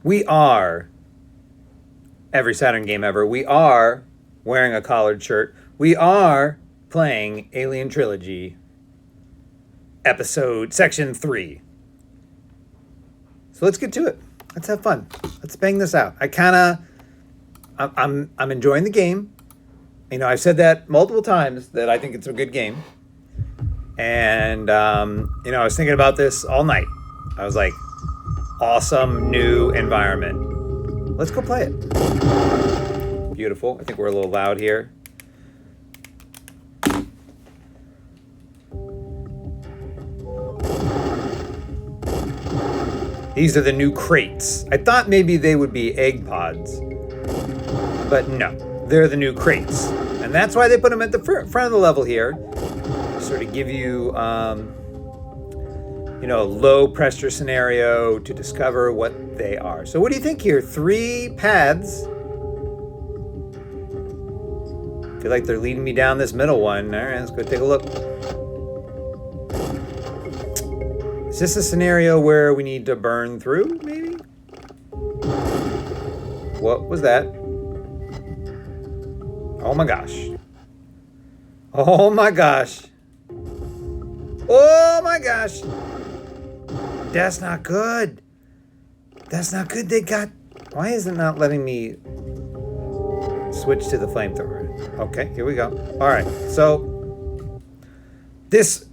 We are, every Saturn game ever, we are wearing a collared shirt. We are playing Alien Trilogy, section 3. So let's get to it. Let's have fun. Let's bang this out. I'm enjoying the game. You know, I've said that multiple times that I think it's a good game. And, you know, I was thinking about this all night. I was like, awesome new environment. Let's go play it. Beautiful. I think we're a little loud here. These are the new crates. I thought maybe they would be egg pods, but no, they're the new crates. And that's why they put them at the front of the level here, to sort of give you, you know, a low pressure scenario to discover what they are. So what do you think here? 3 paths. I feel like they're leading me down this middle one. All right, let's go take a look. Is this a scenario where we need to burn through, maybe? What was that? Oh my gosh. Oh my gosh. Oh my gosh. That's not good. That's not good. Why is it not letting me switch to the flamethrower? Okay, here we go. All right, so this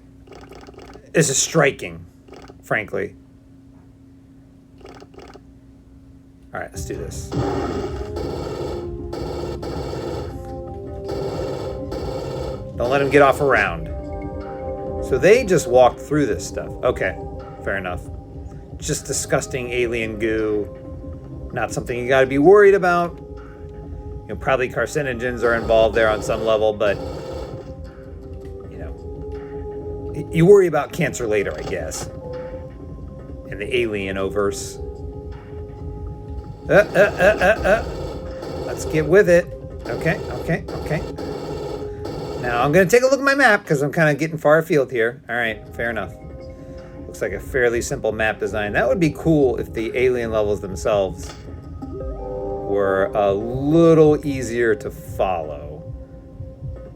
is a striking, frankly. All right, let's do this. Don't let him get off a round. So they just walked through this stuff. Okay, fair enough. Just disgusting alien goo. Not something you gotta be worried about. You know, probably carcinogens are involved there on some level, but you know, you worry about cancer later, I guess. In the alien-overse. Let's get with it. Okay. Now I'm going to take a look at my map because I'm kind of getting far afield here. All right, fair enough. Looks like a fairly simple map design. That would be cool if the alien levels themselves were a little easier to follow.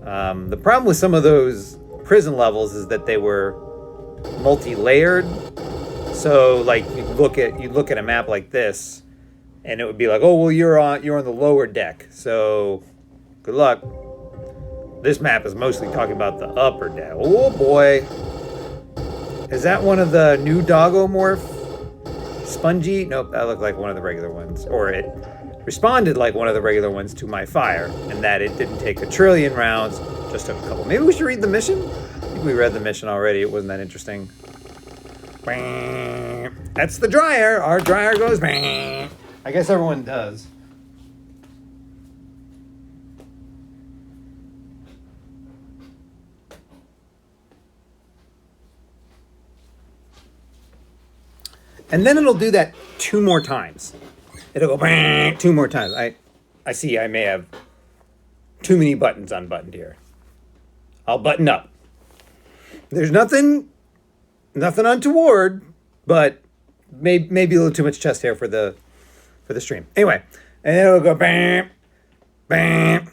The problem with some of those prison levels is that they were multi-layered. So like you look at a map like this, and it would be like, oh well, you're on the lower deck. So good luck. This map is mostly talking about the upper deck. Oh boy, is that one of the new Doggomorph? Spongy? Nope, that looked like one of the regular ones, or it responded like one of the regular ones to my fire, and that it didn't take 1 trillion rounds, just took a couple. Maybe we should read the mission. I think we read the mission already. It wasn't that interesting. That's the dryer. Our dryer goes. I guess everyone does. And then it'll do that 2 more times. It'll go 2 more times. I see I may have too many buttons unbuttoned here. I'll button up. There's nothing untoward, but maybe a little too much chest hair for the stream. Anyway, and it'll go bam, bam.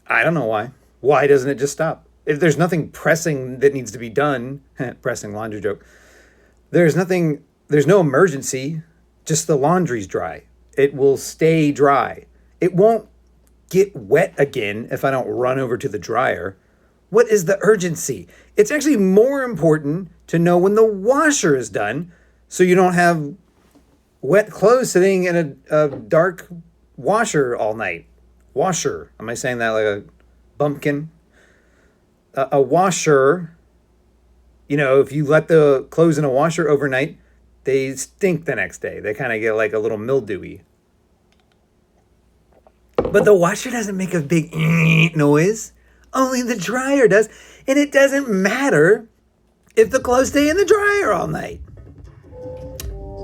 I don't know why. Why doesn't it just stop? If there's nothing pressing that needs to be done, pressing laundry joke. There's no emergency. Just the laundry's dry. It will stay dry. It won't get wet again if I don't run over to the dryer. What is the urgency? It's actually more important to know when the washer is done so you don't have wet clothes sitting in a dark washer all night. Washer. Am I saying that like a bumpkin? A washer, you know, if you let the clothes in a washer overnight, they stink the next day. They kind of get like a little mildewy. But the washer doesn't make a big noise. Only the dryer does. And it doesn't matter if the clothes stay in the dryer all night.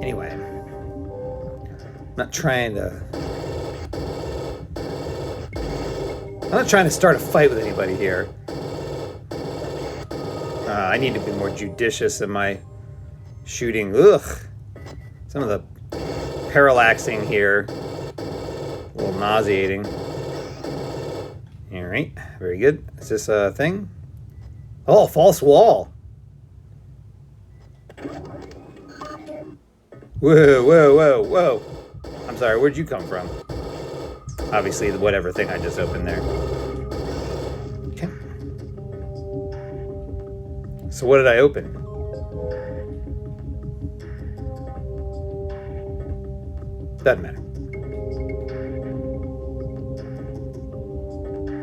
Anyway, I'm not trying to start a fight with anybody here. I need to be more judicious in my shooting. Ugh. Some of the parallaxing here. A little nauseating. All right, very good. Is this a thing? Oh, false wall. Whoa, whoa, whoa, whoa. I'm sorry, where'd you come from? Obviously, the whatever thing I just opened there. Okay. So what did I open? Doesn't matter.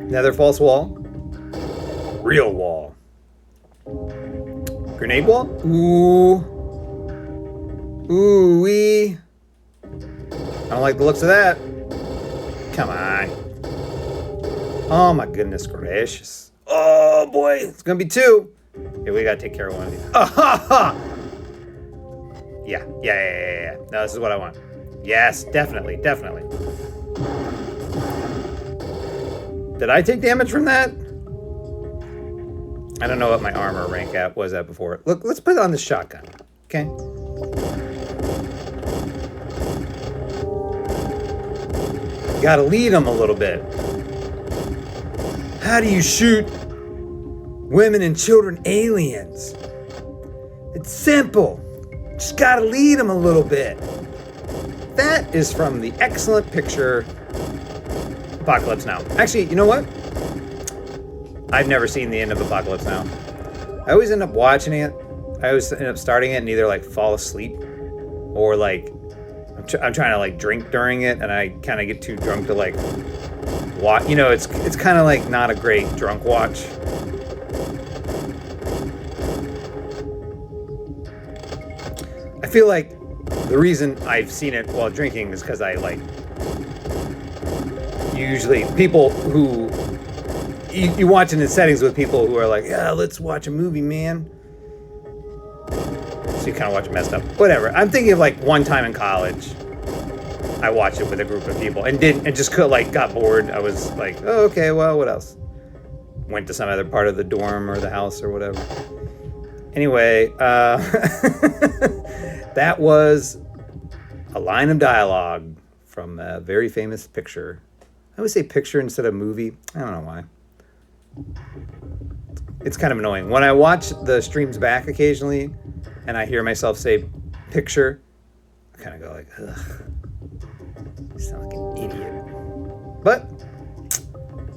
Another false wall. Real wall. Grenade wall? Ooh. Ooh wee. I don't like the looks of that. Come on. Oh my goodness gracious. Oh boy, it's gonna be two. Yeah, we gotta take care of one of these. Ah, ha, ha. Yeah. No, this is what I want. Yes, definitely. Did I take damage from that? I don't know what my armor rank was at before. Look, let's put it on the shotgun, okay? Gotta lead them a little bit. How do you shoot women and children aliens? It's simple. Just gotta lead them a little bit. That is from the excellent picture Apocalypse Now. Actually, you know what? I've never seen the end of Apocalypse Now. I always end up watching it. I always end up starting it and either like fall asleep or like I'm trying to like drink during it and I kind of get too drunk to like watch. You know, it's kind of like not a great drunk watch. I feel like the reason I've seen it while drinking is because I like usually people who you watch it in settings with people who are like, yeah, let's watch a movie, man. So you kind of watch it messed up. Whatever. I'm thinking of like one time in college, I watched it with a group of people and just got bored. I was like, oh, okay, well, what else? Went to some other part of the dorm or the house or whatever. Anyway, that was a line of dialogue from a very famous picture. I always say picture instead of movie. I don't know why. It's kind of annoying. When I watch the streams back occasionally and I hear myself say picture, I kind of go like, ugh. You sound like an idiot. But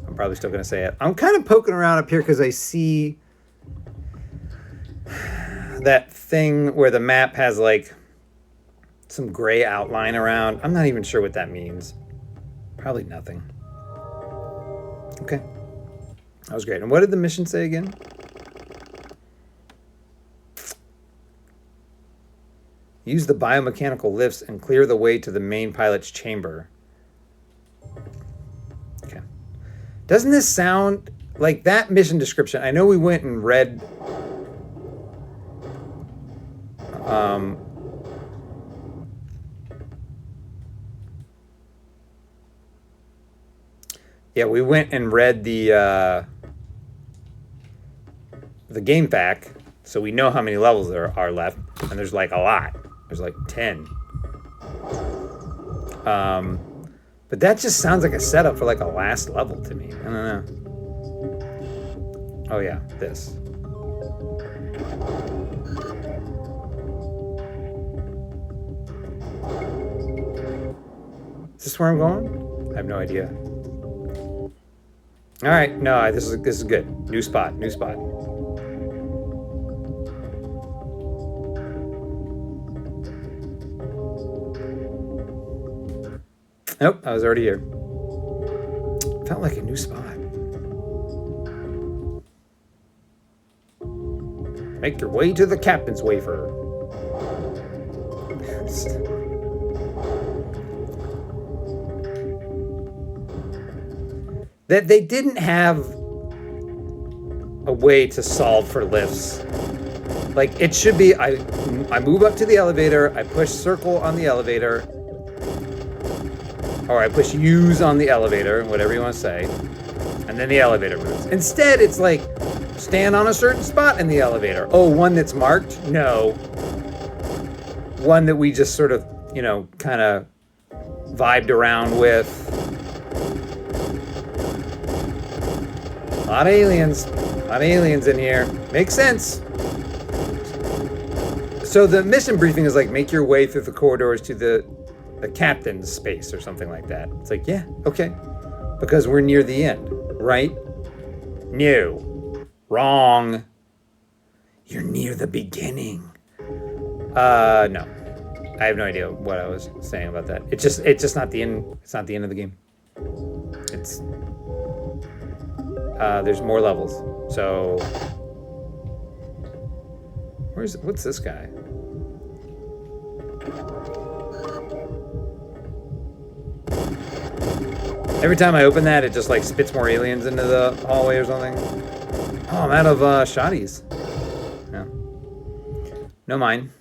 I'm probably still going to say it. I'm kind of poking around up here because I see that thing where the map has like some gray outline around. I'm not even sure what that means. Probably nothing. Okay. That was great. And what did the mission say again? Use the biomechanical lifts and clear the way to the main pilot's chamber. Okay. Doesn't this sound like that mission description? I know we went and read we went and read the game pack, so we know how many levels there are left, and there's like a lot. There's like 10. But that just sounds like a setup for like a last level to me. I don't know. Oh yeah, this. Is this where I'm going? I have no idea. All right, no, this is good. New spot. Nope, I was already here. Felt like a new spot. Make your way to the captain's wafer. That they didn't have a way to solve for lifts. Like it should be, I move up to the elevator, I push circle on the elevator, or I push use on the elevator, whatever you want to say, and then the elevator moves. Instead, it's like, stand on a certain spot in the elevator. Oh, one that's marked? No. One that we just sort of you know, kind of vibed around with. A lot of aliens. A lot of aliens in here. Makes sense. So the mission briefing is like, make your way through the corridors to the captain's space or something like that. It's like, yeah, okay. Because we're near the end, right? No. Wrong. You're near the beginning. No. I have no idea what I was saying about that. It's just not the end. It's not the end of the game. It's there's more levels. So what's this guy? Every time I open that, it just like spits more aliens into the hallway or something. Oh, I'm out of shotties. Yeah. No mind.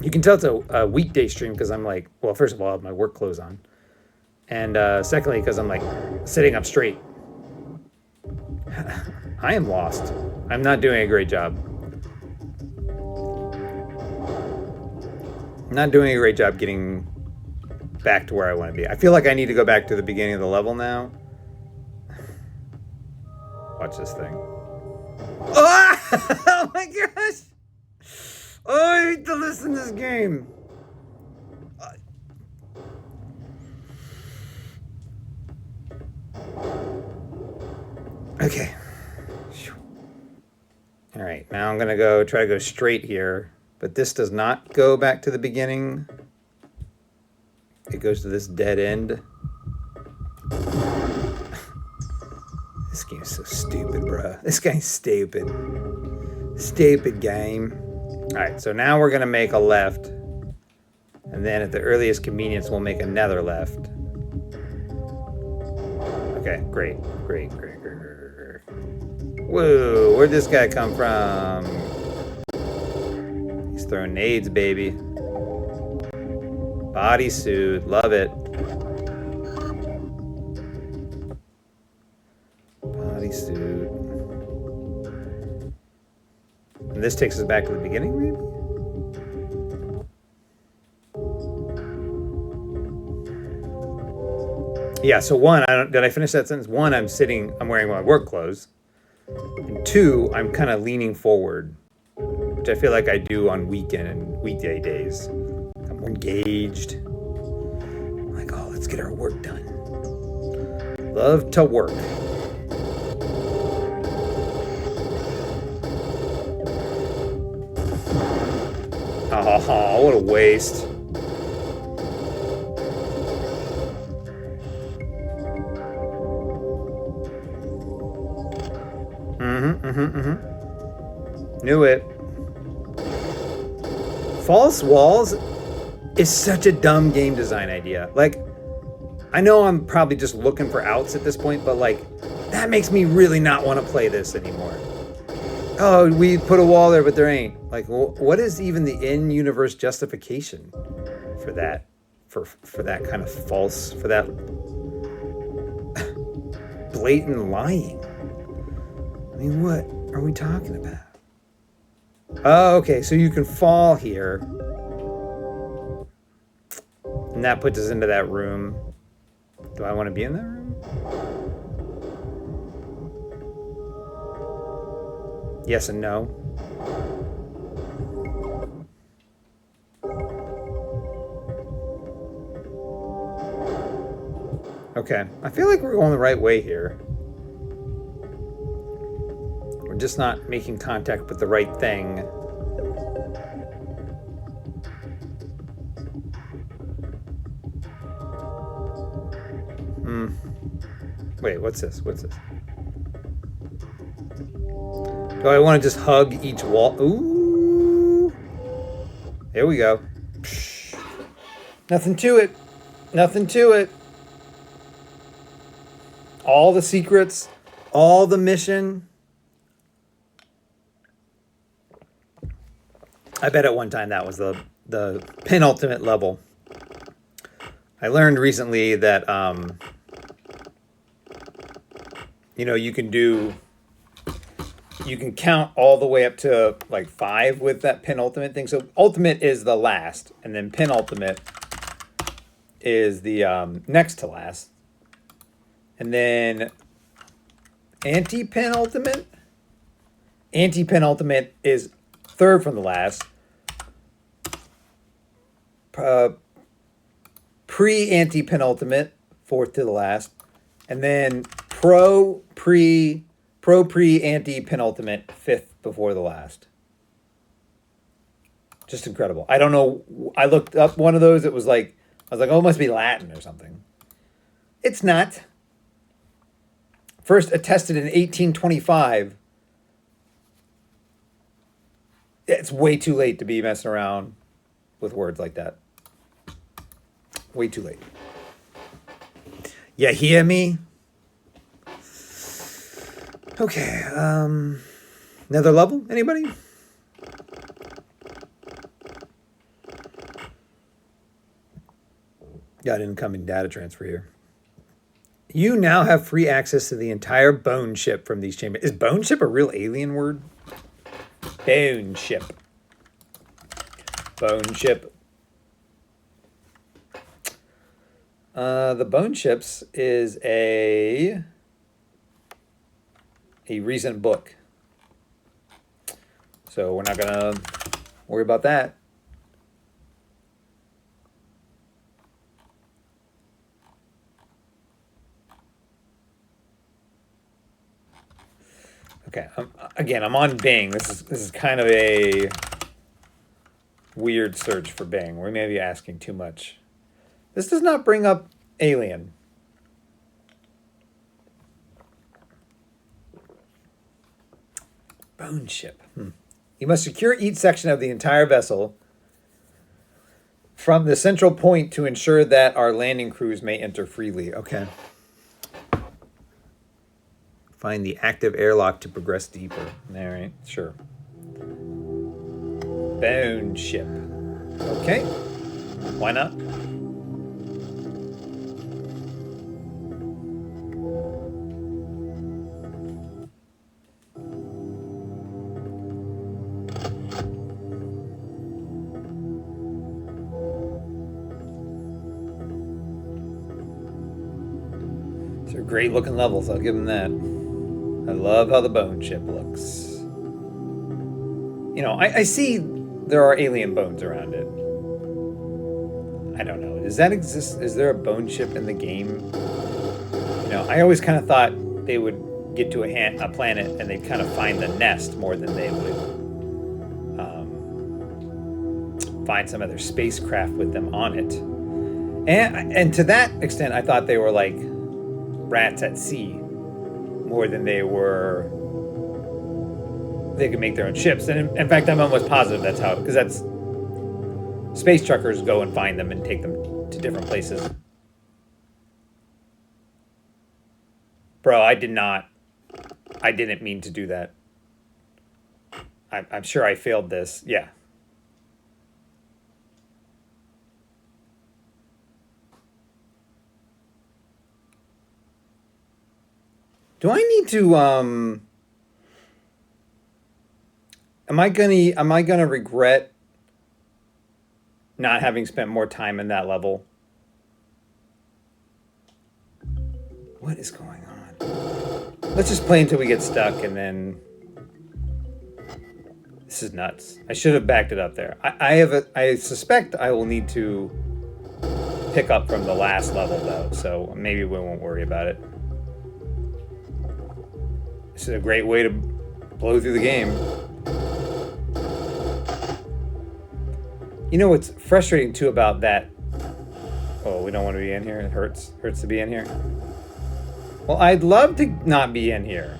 You can tell it's a weekday stream because I'm like, well, first of all, I have my work clothes on. And secondly, because I'm like sitting up straight. I am lost. I'm not doing a great job. I'm not doing a great job getting back to where I want to be. I feel like I need to go back to the beginning of the level now. Watch this thing. Oh, oh my gosh! Oh, I hate to listen to this game. Okay. All right, now I'm gonna try to go straight here, but this does not go back to the beginning. It goes to this dead end. This game's so stupid, bruh. This guy's stupid. Stupid game. All right, so now we're gonna make a left, and then at the earliest convenience, we'll make another left. Okay, great. Whoa, where'd this guy come from? He's throwing nades, baby. Bodysuit, love it. Bodysuit. And this takes us back to the beginning, maybe? Yeah, so one, did I finish that sentence? One, I'm wearing my work clothes. And two, I'm kind of leaning forward, which I feel like I do on weekend and weekday days. I'm more engaged. I'm like, oh, let's get our work done. Love to work. Oh, what a waste. Knew it. False walls is such a dumb game design idea. Like, I know I'm probably just looking for outs at this point, but like, that makes me really not want to play this anymore. Oh, we put a wall there, but there ain't. Like, what is even the in-universe justification for that? For that kind of false, for that blatant lying? I mean, what are we talking about? Oh, okay, so you can fall here. And that puts us into that room. Do I want to be in that room? Yes and no. Okay, I feel like we're going the right way here. We're just not making contact with the right thing. Wait, what's this? What's this? Do I want to just hug each wall? Ooh. There we go. Psh. Nothing to it. Nothing to it. All the secrets, all the mission. I bet at one time that was the penultimate level. I learned recently that you can count all the way up to like 5 with that penultimate thing. So ultimate is the last, and then penultimate is the next to last. And then anti-penultimate is third from the last. Pre-anti-penultimate, fourth to the last. And then pre-anti-penultimate, fifth before the last. Just incredible. I don't know. I looked up one of those. I was like, oh, it must be Latin or something. It's not. First attested in 1825. It's way too late to be messing around with words like that. Way too late. You hear me? Okay. Another level? Anybody? Got incoming data transfer here. You now have free access to the entire bone ship from these chambers. Is bone ship a real alien word? Bone ship. Bone ship. The Bone Ships is a recent book. So we're not going to worry about that. Okay, I'm on Bing. This is kind of a weird search for Bing. We may be asking too much. This does not bring up alien. Bone ship. You must secure each section of the entire vessel from the central point to ensure that our landing crews may enter freely. Okay. Find the active airlock to progress deeper. All right, sure. Bone ship. Okay. Why not? These are great looking levels, I'll give them that. I love how the bone ship looks. I see there are alien bones around it. I don't know. Does that exist? Is there a bone ship in the game? I always kind of thought they would get to a planet and they'd kind of find the nest more than they would find some other spacecraft with them on it. And to that extent, I thought they were like rats at sea more than they could make their own ships. And in fact, I'm almost positive that's how, because that's space truckers go and find them and take them to different places. Bro, I didn't mean to do that. I'm sure I failed this. Yeah. Do I need to, am I gonna regret not having spent more time in that level? What is going on? Let's just play until we get stuck, and then this is nuts. I should have backed it up there. I suspect I will need to pick up from the last level though, so maybe we won't worry about it. This is a great way to blow through the game. What's frustrating too about that? Oh, we don't want to be in here. It hurts to be in here. Well, I'd love to not be in here.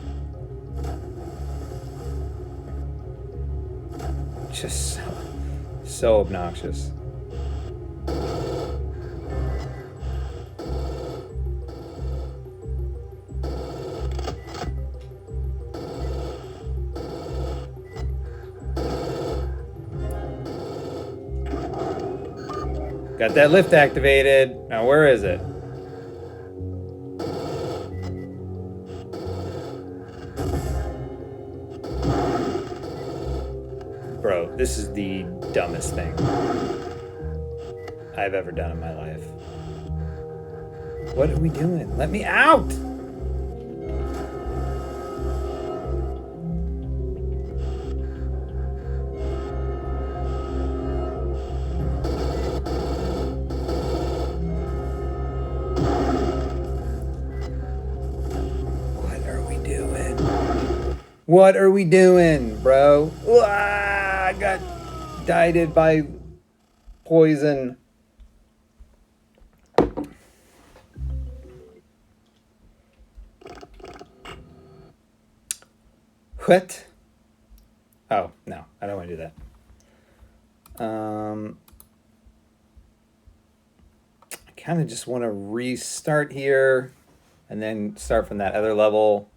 Just so obnoxious. Got that lift activated. Now where is it? Bro, this is the dumbest thing I've ever done in my life. What are we doing? Let me out! What are we doing, bro? I got dieted by poison. What? Oh, no, I don't want to do that. I kind of just want to restart here and then start from that other level.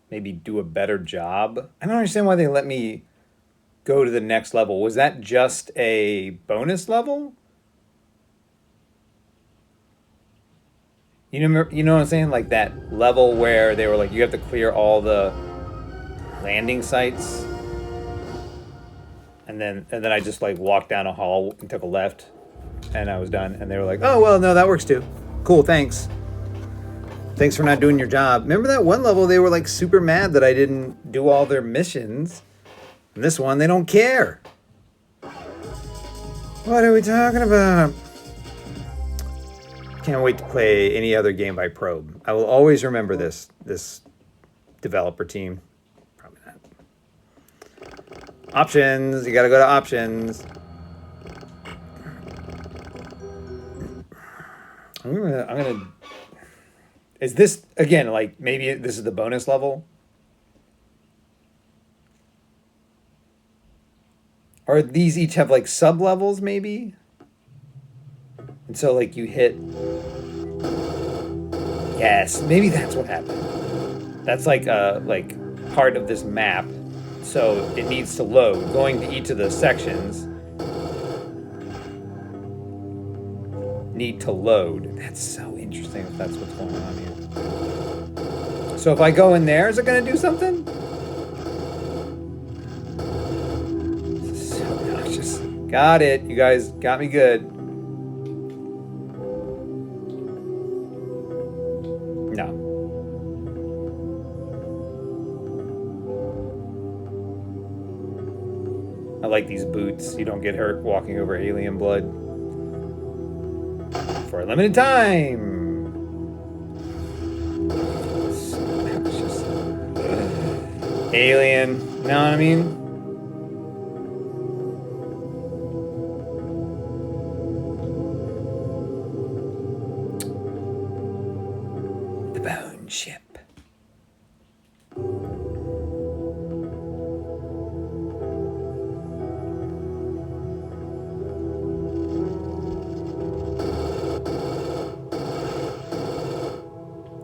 Maybe do a better job. I don't understand why they let me go to the next level. Was that just a bonus level? You know what I'm saying? Like that level where they were like, you have to clear all the landing sites. And then I just like walked down a hall and took a left and I was done. And they were like, oh, well, no, that works too. Cool, thanks. Thanks for not doing your job. Remember that one level, they were like super mad that I didn't do all their missions. And this one, they don't care. What are we talking about? Can't wait to play any other game by Probe. I will always remember this developer team. Probably not. Options. You got to go to options. I'm gonna. Is this again like maybe this is the bonus level? Or these each have like sub levels maybe? And so like you hit. Yes, maybe that's what happened. That's like part of this map. So it needs to load. Going to each of the sections need to load. That's so interesting if that's what's going on here. So if I go in there, is it going to do something? This is so obnoxious. Got it. You guys got me good. No. I like these boots. You don't get hurt walking over alien blood. For a limited time. It's just alien. You know what I mean? The bone ship.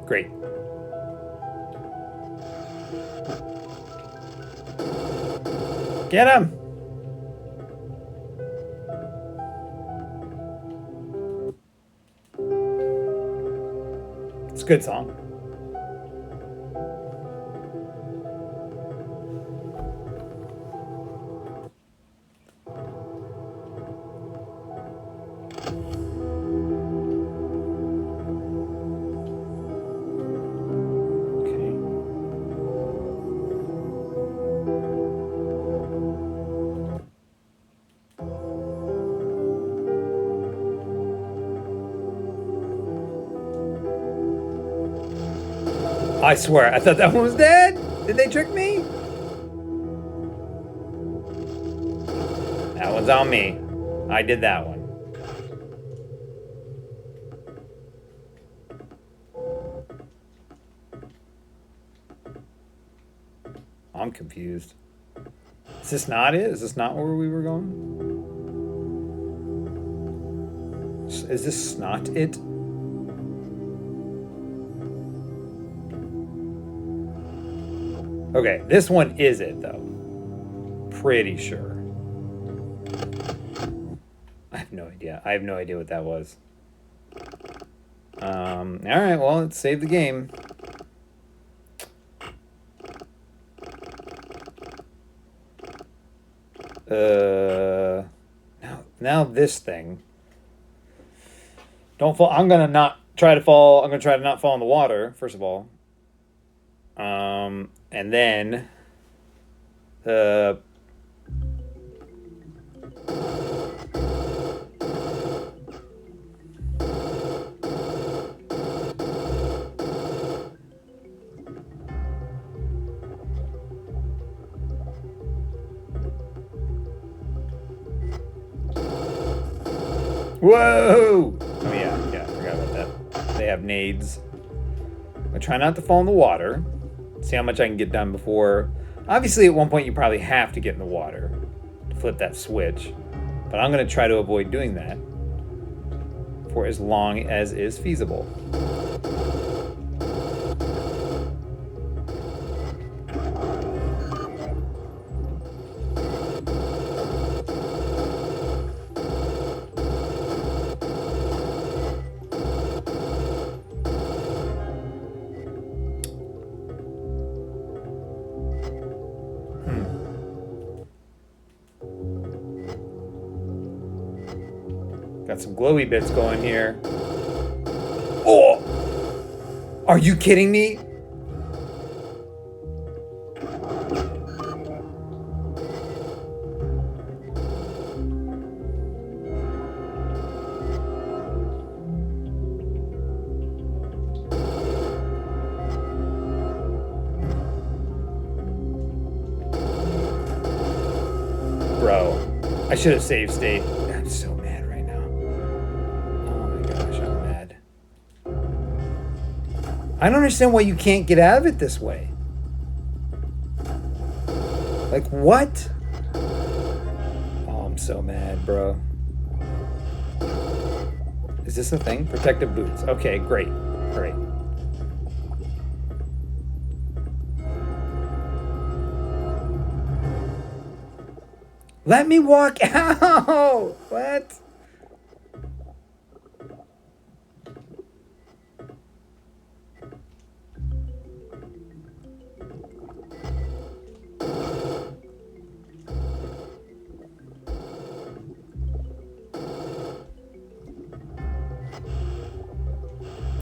Great. Get him! It's a good song. I swear, I thought that one was dead. Did they trick me? That one's on me. I did that one. I'm confused. Is this not it? Is this not where we were going? Is this not it? Okay, this one is it, though. Pretty sure. I have no idea. I have no idea what that was. Alright, well, let's save the game. Now this thing. Don't fall. I'm gonna not try to fall. I'm gonna try to not fall in the water first of all. And then, uh, whoa! Oh yeah, I forgot about that. They have nades. I'm gonna try not to fall in the water. See how much I can get done before. Obviously, at one point you probably have to get in the water to flip that switch, but I'm gonna try to avoid doing that for as long as is feasible. Got some glowy bits going here. Oh! Are you kidding me? Bro, I should have saved state. I'm so mad right now. Oh my gosh, I'm mad. I don't understand why you can't get out of it this way. Like, what? Oh, I'm so mad, bro. Is this a thing? Protective boots. Okay, great. Great. Let me walk out! What?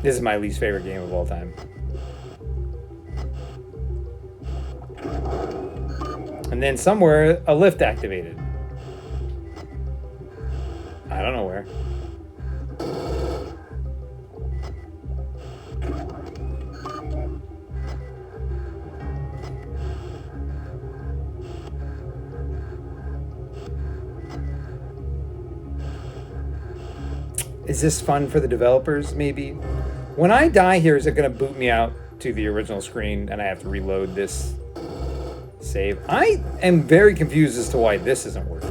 This is my least favorite game of all time. And then somewhere, a lift activated. I don't know where. Is this fun for the developers, maybe? When I die here, is it going to boot me out to the original screen and I have to reload this save? I am very confused as to why this isn't working.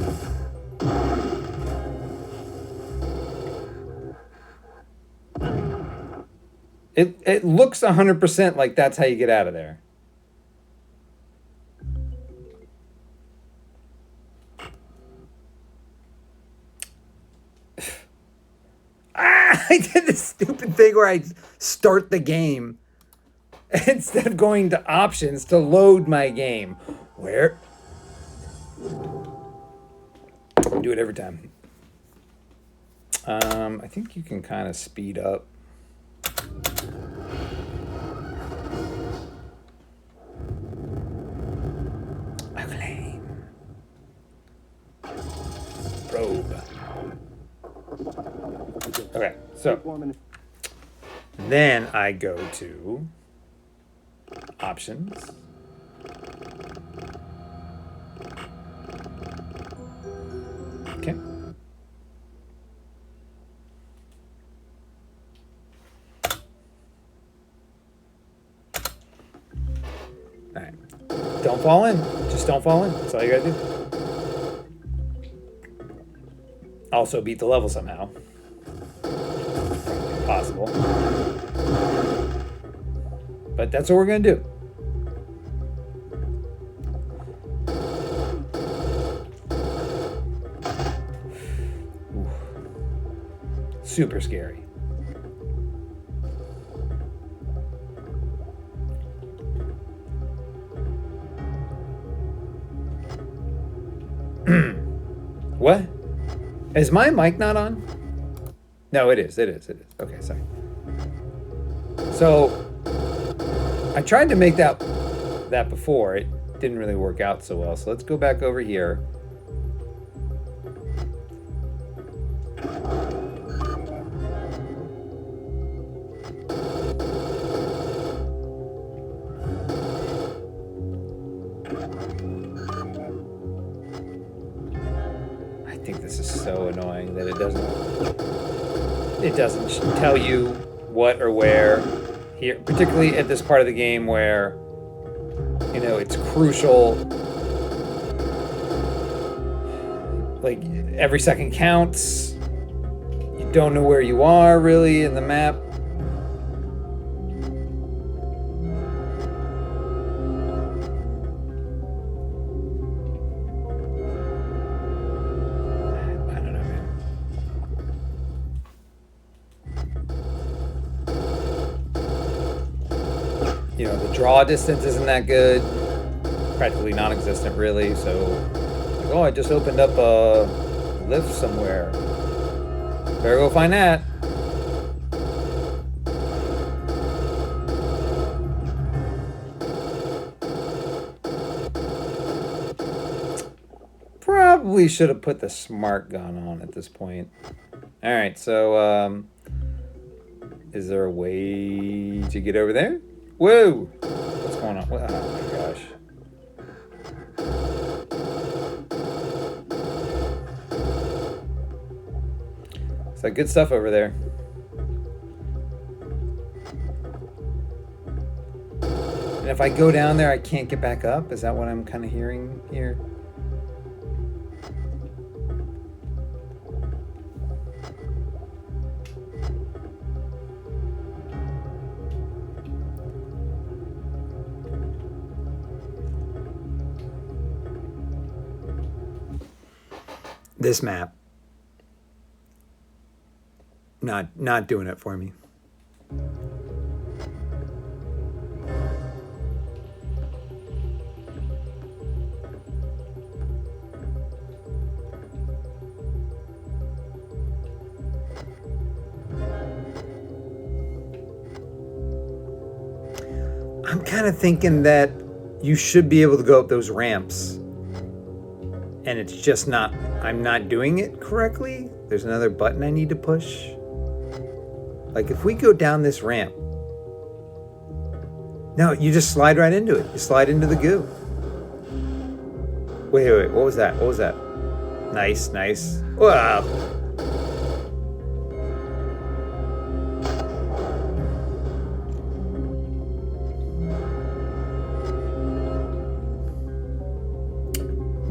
It looks 100% like that's how you get out of there. I did this stupid thing where I start the game instead of going to options to load my game. Where? Do it every time. I think you can kind of speed up. Acclaim. Probe. Okay, so then I go to options. Okay. All right. Don't fall in. Just don't fall in. That's all you gotta do. Also beat the level somehow. Possible. But that's what we're going to do. Ooh. Super scary. What? Is my mic not on? No, it is. It is. It is. Okay, sorry. So I tried to make that before. It didn't really work out so well. So let's go back over here. I think this is so annoying that it doesn't tell you what or where here, particularly at this part of the game where, you know, it's crucial. Like, every second counts. You don't know where you are really in the map. I don't know, man. You know, the draw distance isn't that good. Practically non-existent, really. So, like, oh, I just opened up a lift somewhere. Better go find that. Probably should have put the smart gun on at this point. All right, so is there a way to get over there? Whoa! What's going on? Oh my gosh. It's like good stuff over there. And if I go down there, I can't get back up? Is that what I'm kind of hearing here? This map, not doing it for me. I'm kind of thinking that you should be able to go up those ramps. And it's just not, I'm not doing it correctly. There's another button I need to push. Like if we go down this ramp. No, you just slide right into it. You slide into the goo. Wait, what was that? What was that? Nice. Wow.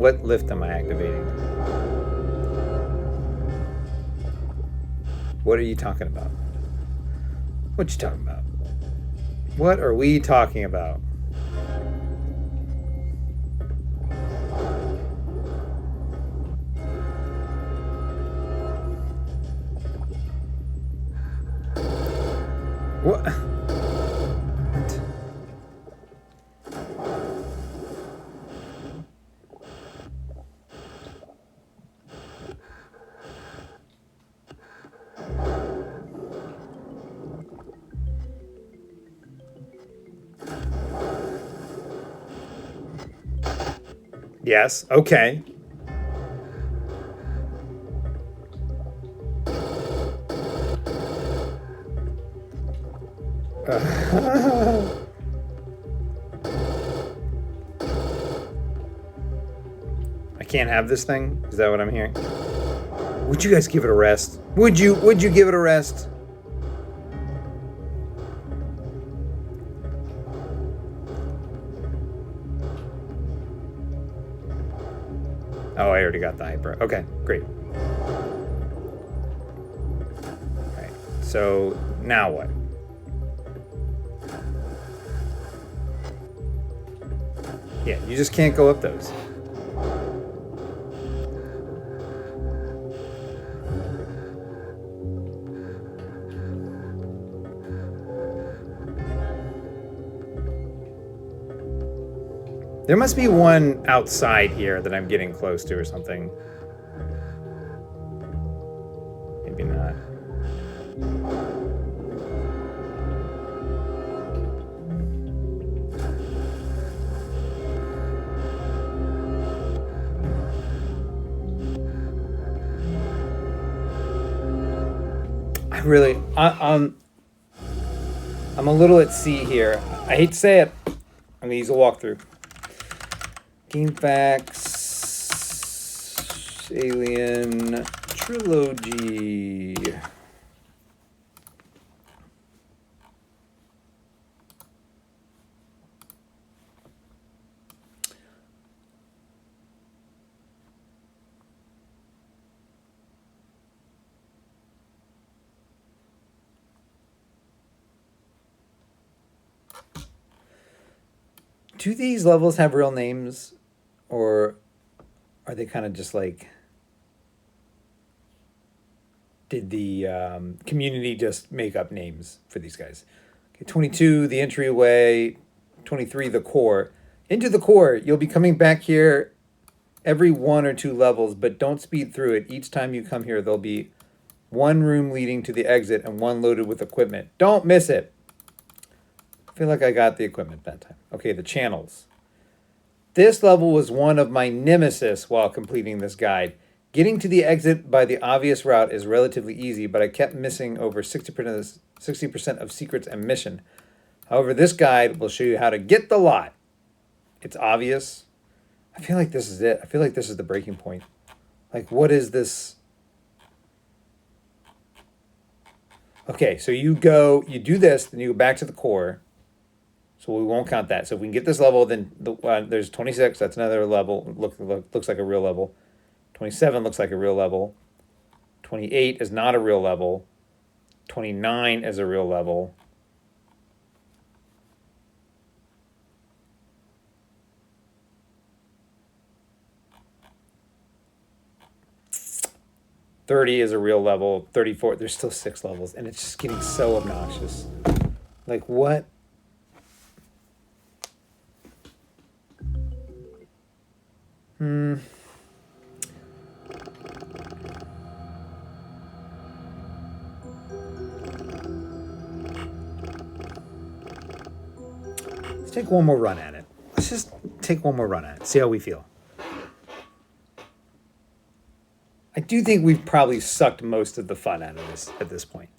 What lift am I activating? What are you talking about? What you talking about? What are we talking about? What? Yes, okay. I can't have this thing? Is that what I'm hearing? Would you guys give it a rest? Would you give it a rest? Oh, I already got the hyper. Okay, great. Alright, so now what? Yeah, you just can't go up those. There must be one outside here that I'm getting close to or something. I'm a little at sea here. I hate to say it. I'm gonna use a walkthrough. Game facts, Alien Trilogy. Do these levels have real names, or are they kind of just like, did the community just make up names for these guys? Okay, 22, the entryway. 23, the core. Into the core, you'll be coming back here every 1 or 2 levels, but don't speed through it. Each time you come here, there'll be 1 room leading to the exit and 1 loaded with equipment. Don't miss it. I feel like I got the equipment that time. Okay, the channels. This level was one of my nemesis while completing this guide. Getting to the exit by the obvious route is relatively easy, but I kept missing over 60% of secrets and mission. However, this guide will show you how to get the lot. It's obvious. I feel like this is it. I feel like this is the breaking point. Like, what is this? Okay, so you do this, then you go back to the core. So we won't count that. So if we can get this level, then there's 26. That's another level. Looks like a real level. 27 looks like a real level. 28 is not a real level. 29 is a real level. $30 is a real level. 34. There's still 6 levels, and it's just getting so obnoxious. Like, what? Let's take one more run at it. Let's just take one more run at it. See how we feel. I do think we've probably sucked most of the fun out of this at this point.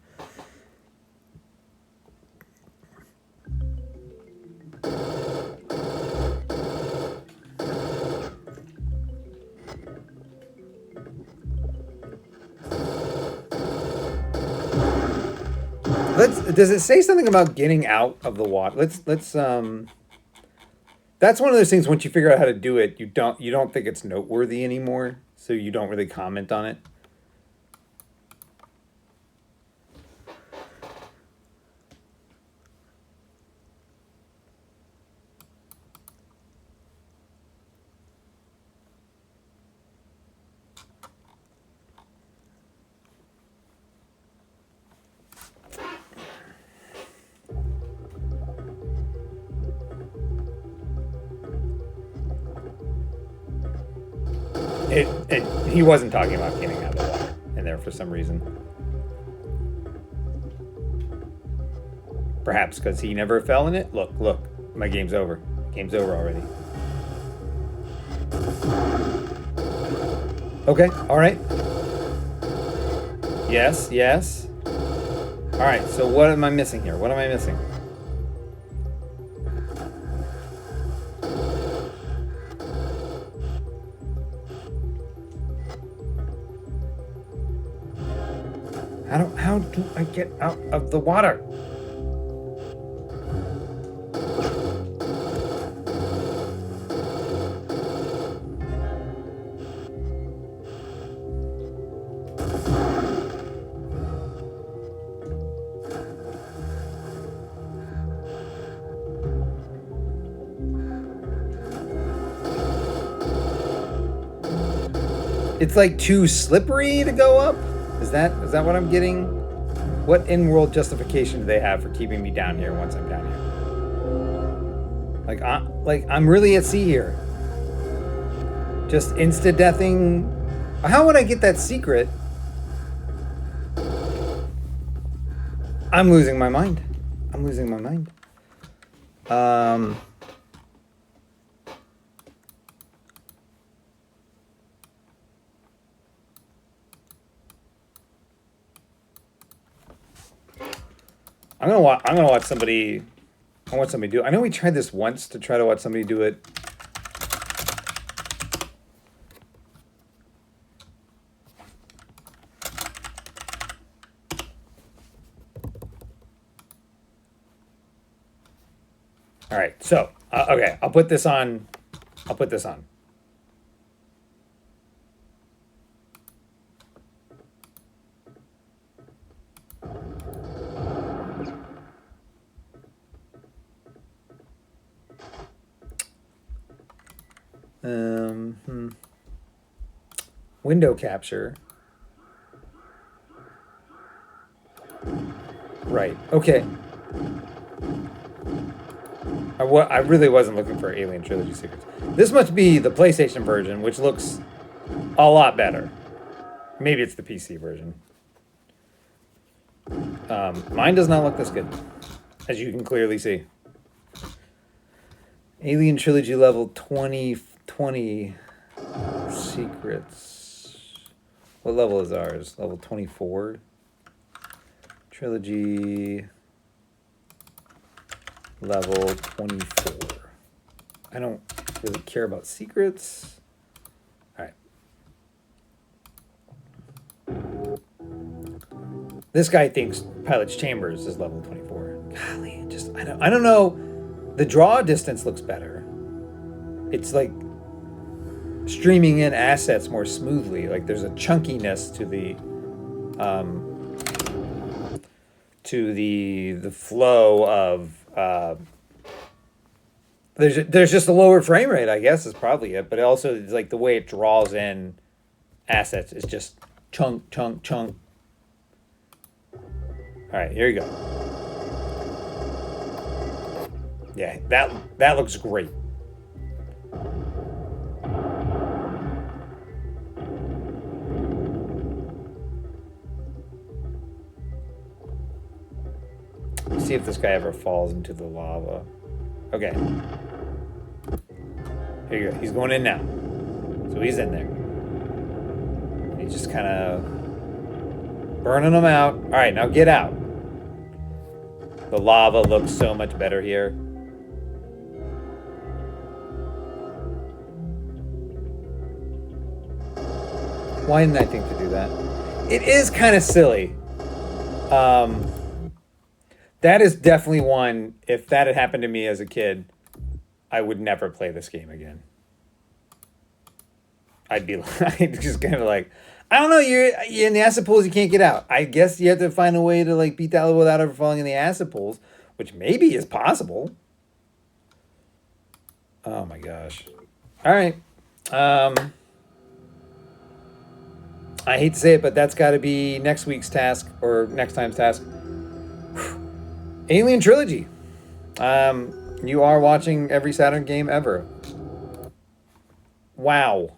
Does it say something about getting out of the water? Let's that's one of those things, once you figure out how to do it, you don't think it's noteworthy anymore, so you don't really comment on it. He wasn't talking about getting out of the water in there for some reason. Perhaps because he never fell in it? Look, my game's over. Game's over already. Okay, alright. Yes. Alright, so what am I missing here? What am I missing? How do I get out of the water? It's like too slippery to go up? Is that what I'm getting? What in-world justification do they have for keeping me down here once I'm down here? I'm really at sea here. Just insta-deathing. How would I get that secret? I'm losing my mind. I'm gonna watch somebody. I want somebody to do it. I know we tried this once to try to watch somebody do it. All right, so okay, I'll put this on. I'll put this on. Window capture. Right. Okay. I really wasn't looking for Alien Trilogy secrets. This must be the PlayStation version, which looks a lot better. Maybe it's the PC version. Mine does not look this good, as you can clearly see. Alien Trilogy level 2020 secrets. What level is ours? Level 24. Trilogy level 24. I don't really care about secrets. All right. This guy thinks Pilot's Chambers is level 24. Golly, I don't know. The draw distance looks better. It's like streaming in assets more smoothly. Like there's a chunkiness to the flow of there's just a lower frame rate, I guess, is probably it. But also it's like the way it draws in assets is just chunk. All right, here you go. Yeah, that looks great. Let's see if this guy ever falls into the lava. Okay. Here you go. He's going in now. So he's in there. He's just kind of burning them out. All right, now get out. The lava looks so much better here. Why didn't I think to do that? It is kind of silly. That is definitely one, if that had happened to me as a kid, I would never play this game again. I'd just kind of like, I don't know, you're in the acid pools, you can't get out. I guess you have to find a way to like beat that level without ever falling in the acid pools, which maybe is possible. Oh my gosh. All right. I hate to say it, but that's got to be next week's task or next time's task. Alien Trilogy. You are watching every Saturn game ever. Wow.